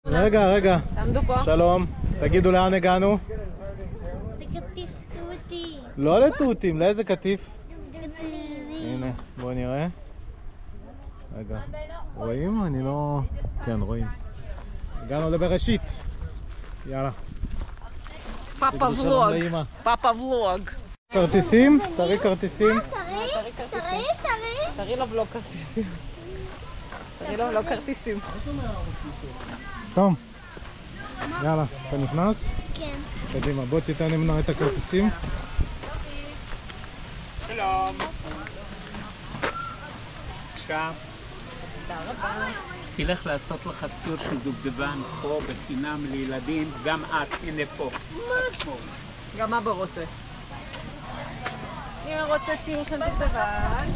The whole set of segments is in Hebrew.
רגע. תעמדו פה. שלום. תגידו לאן הגענו? לקטיף תותי. לא לתותים, לאיזה קטיף? הנה, בואו נראה. רגע. רואים? אני לא... כן, רואים. הגענו לבראשית. יאללה. פאפה ולוג. כרטיסים? תראי כרטיסים. תראי לו ולוג כרטיסים. תראי לו ולוג כרטיסים. תום. יאללה, אתה נכנס? כן. קדימה, בוא תיתן למנוע את הכרטיסים. שלום. בבקשה. תלך לעשות לך ציור של דובדבן פה בחינם לילדים, גם את, הנה פה. גם אבא רוצה. אני רוצה ציור של דובדבן.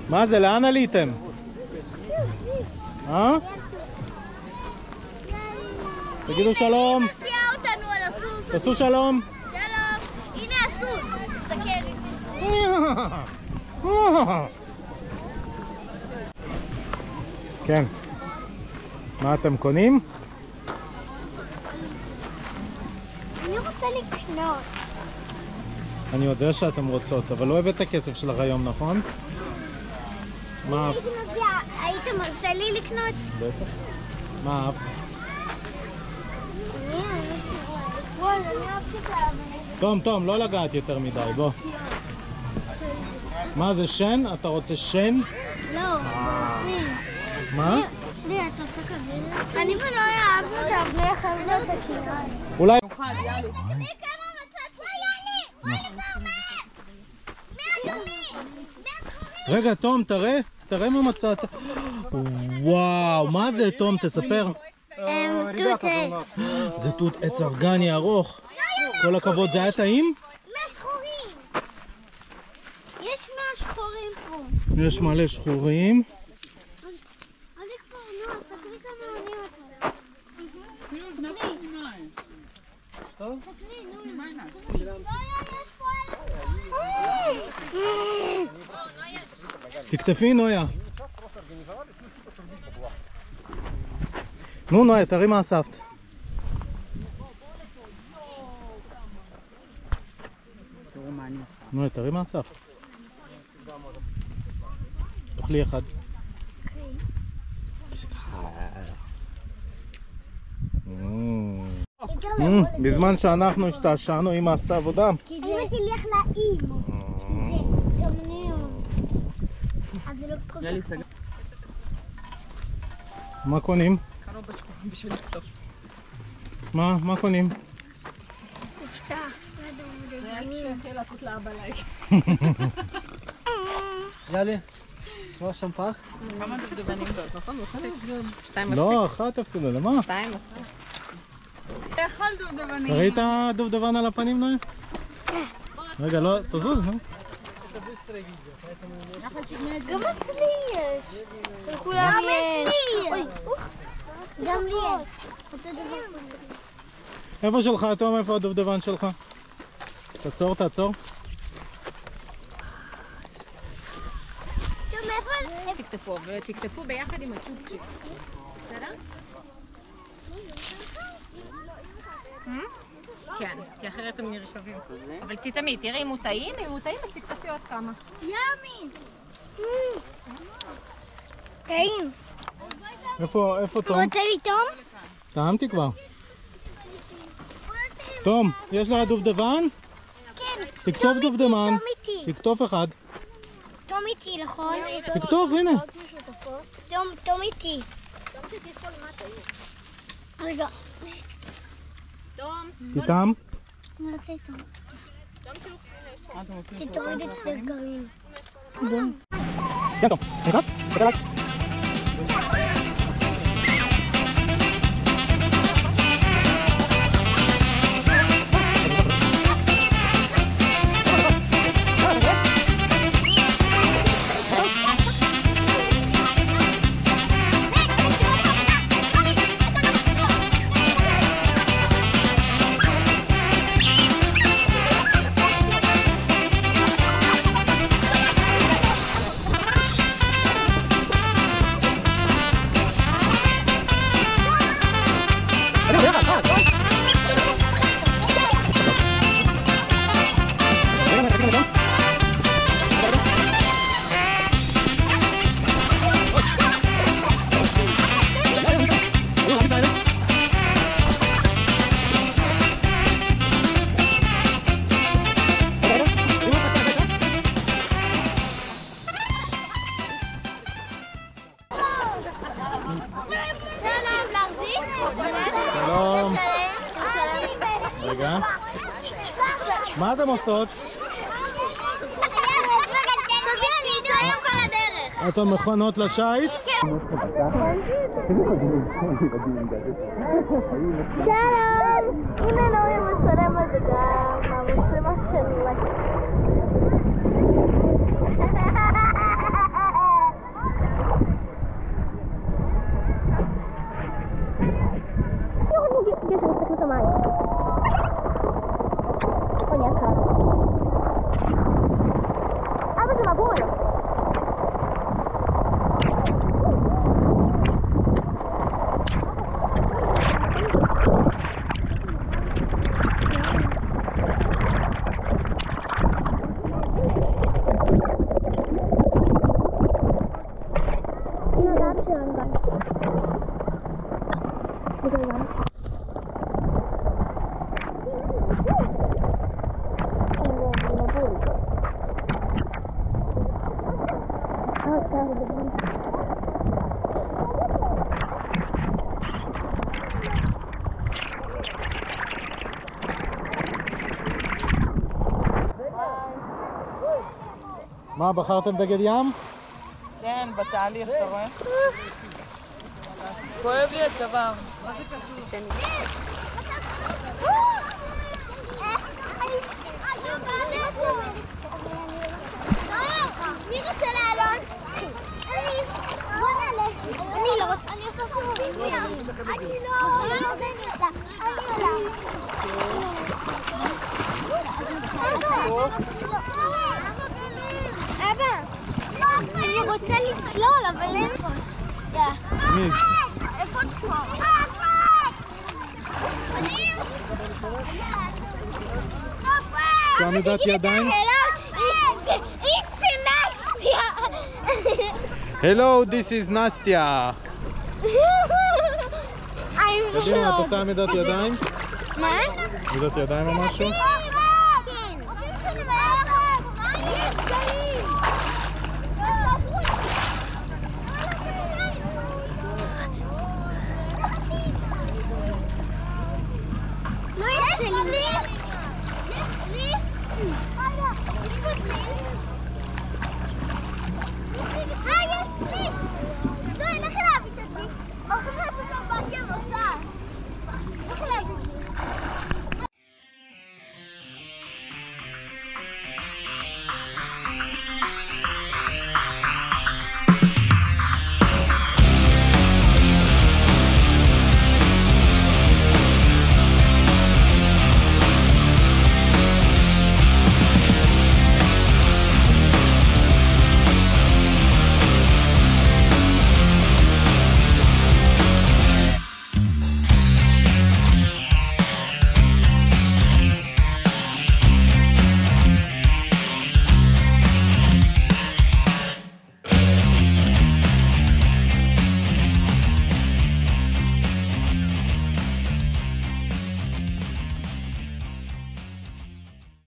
מה זה? לאן עליתם? תגידו שלום. תסיע אותנו על הסוס. תעשו שלום. שלום. הנה הסוס. תסתכל. כן. מה אתם קונים? אני רוצה לקנות. אני יודע שאתם רוצות, אבל לא הבאת את הכסף שלך היום, נכון? מה? היית מרשה לי לקנות? בטח. מה אהבת? אני אהבתי את האבן. תום, לא לגעת יותר מדי, בוא. מה זה שן? אתה רוצה שן? לא, מה? לי, אתה רוצה כזה? אני ולא אהבנו את האבני החברות הכיריים. אולי... תסתכלי כמה מצאת לא יעני! מה אדומים! רגע, תום, תראה מה מצאת. וואו, מה זה, תום? תספר. תות עץ. זה תות עץ ארגני ארוך. כל הכבוד, זה היה טעים? מהשחורים! יש מהשחורים פה. יש מלא שחורים. אני כבר, נו, תסתכלי כמה עונים אתה. תסתכלי, נו. לא, יש פה תקטפי, נויה. נו, נויה, תראי מה אספת. נויה, תראי מה אספת. תאכלי אחד. בזמן שאנחנו השתעשענו, אמא עשתה עבודה. אני תלך לאם. גם אני אז זה לא כל כך. מה קונים? קרובצ'קו בשביל לכתוב. מה קונים? קופסה. אני רוצה לעשות לאבא לייק. יאללה, כבר שם פח? כמה דובדבנים זאת, נכון? שתיים מספיק. לא, אחת אפילו, למה? שתיים מספיק. תאכל דובדבנים. תראי את הדובדבן על הפנים, נויה? רגע, לא, תזוז, נו. גם אצלי יש. לכולם יש. גם לי יש. אותו דבר. איפה שלך, תום? איפה הדובדבן שלך? תעצור. תקטפו ביחד עם הצ'ופצ'יק. בסדר? כן, כי אחרת הם נרקבים. אבל תתמיד, תראי אם הוא טעים, אז תקטפי עוד כמה. ימי. טעים. איפה תום? רוצה לטעום? טעמתי כבר. תום, יש לך דובדבן? כן. תכתוב דובדבן. תום איתי. תכתוב אחד. תום איתי, נכון? תכתוב, הנה. תום איתי. רגע. תטעם. אני רוצה לטעום. תתוריד את הגרעין. כן, תום. נכנס? תסתכל עליי. שלום. רגע. מה אתם עושות? אתן מוכנות לשיט? שלום! הנה נעמי מצלמת גם מהמצלמה שלה. מה, בחרתם בגד ים? כן, בתהליך, אתה רואה? כואב לי הצוואר. מה זה קשור? מי רוצה לעלות? בוא נעלה. אני לא רוצה, אני עושה סיבובים בים. אני לא. אבא, אני רוצה לצלול, אבל אין פה. מי? איפה תקוע? זה עמידת ידיים? It's Nastya! Hello, this is Nastya. I'm קדימה, את עושה עמידת ידיים? מה? עמידת ידיים או משהו?